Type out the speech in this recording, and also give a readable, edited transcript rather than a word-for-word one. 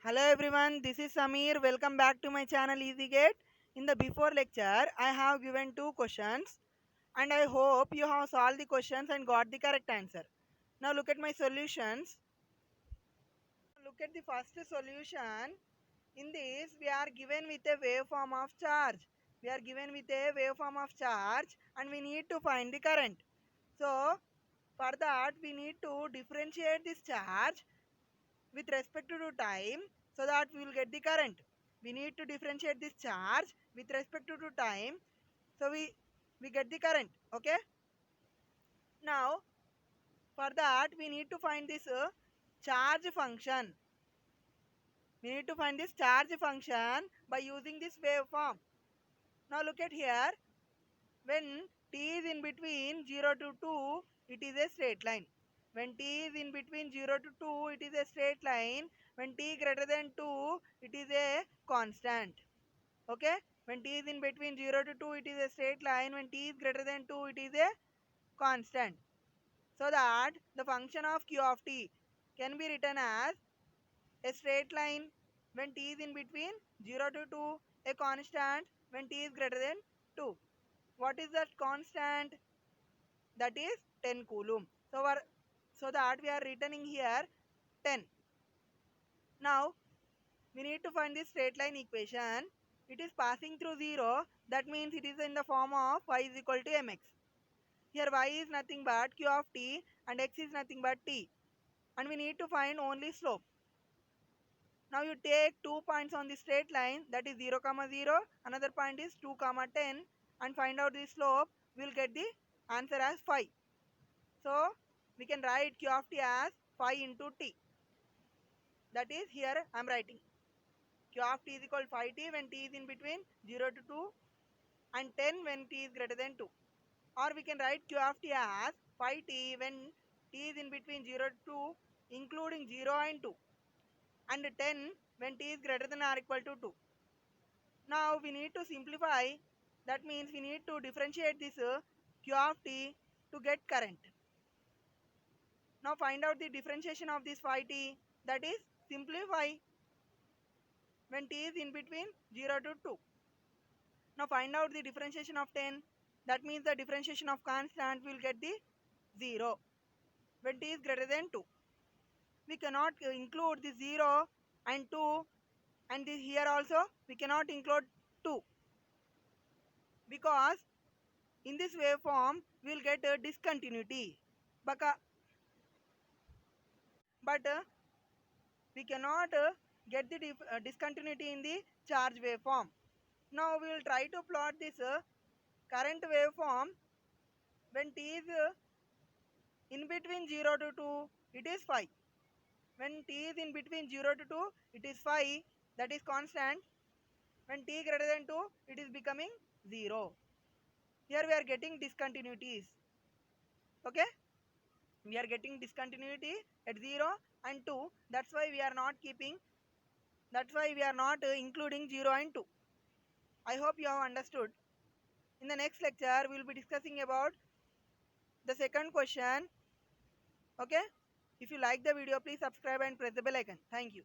Hello everyone, this is Samir. Welcome back to my channel EasyGate. In the before lecture, I have given two questions and I hope you have solved the questions and got the correct answer. Now look at my solutions. Look at the first solution. In this, we are given with a waveform of charge. We are given with a waveform of charge and we need to find the current. So, for that, we need to differentiate this charge with respect to time so that we will get the current. We need to differentiate this charge with respect to time so we get the current. Okay. Now for that we need to find this charge function. We need to find this charge function by using this waveform. Now look at here. When t is in between 0 to 2, it is a straight line. When t is in between 0 to 2, it is a straight line. When t greater than 2, it is a constant. Okay? When t is in between 0 to 2, it is a straight line. When t is greater than 2, it is a constant. So that the function of q of t can be written as a straight line when t is in between 0 to 2, a constant when t is greater than 2. What is that constant? That is 10 coulomb. So that we are returning here 10. Now we need to find this straight line equation. It is passing through 0. That means it is in the form of y is equal to mx. Here y is nothing but q of t and x is nothing but t. And we need to find only slope. Now you take 2 points on the straight line, that is 0, 0. Another point is 2, 10 and find out the slope. We will get the answer as 5. So we can write q of t as 5 into t. That is here I am writing. Q of t is equal to 5t when t is in between 0 to 2 and 10 when t is greater than 2. Or we can write q of t as 5t when t is in between 0 to 2 including 0 and 2 and 10 when t is greater than or equal to 2. Now we need to simplify. That means we need to differentiate this q of t to get current. Now find out the differentiation of this 5t, that is simplify when t is in between 0 to 2. Now find out the differentiation of 10. That means the differentiation of constant will get the 0 when t is greater than 2. We cannot include the 0 and 2 and this here also we cannot include 2 because in this waveform we will get a discontinuity. But we cannot get the discontinuity in the charge waveform. Now we will try to plot this current waveform when t is in between 0 to 2, it is 5. When t is in between 0 to 2, it is 5, that is constant. When t greater than 2, it is becoming 0. Here we are getting discontinuities. Okay? We are getting discontinuity at 0 and 2. That's why we are not including 0 and 2. I hope you have understood. In the next lecture, we will be discussing about the second question. Okay? If you like the video, please subscribe and press the bell icon. Thank you.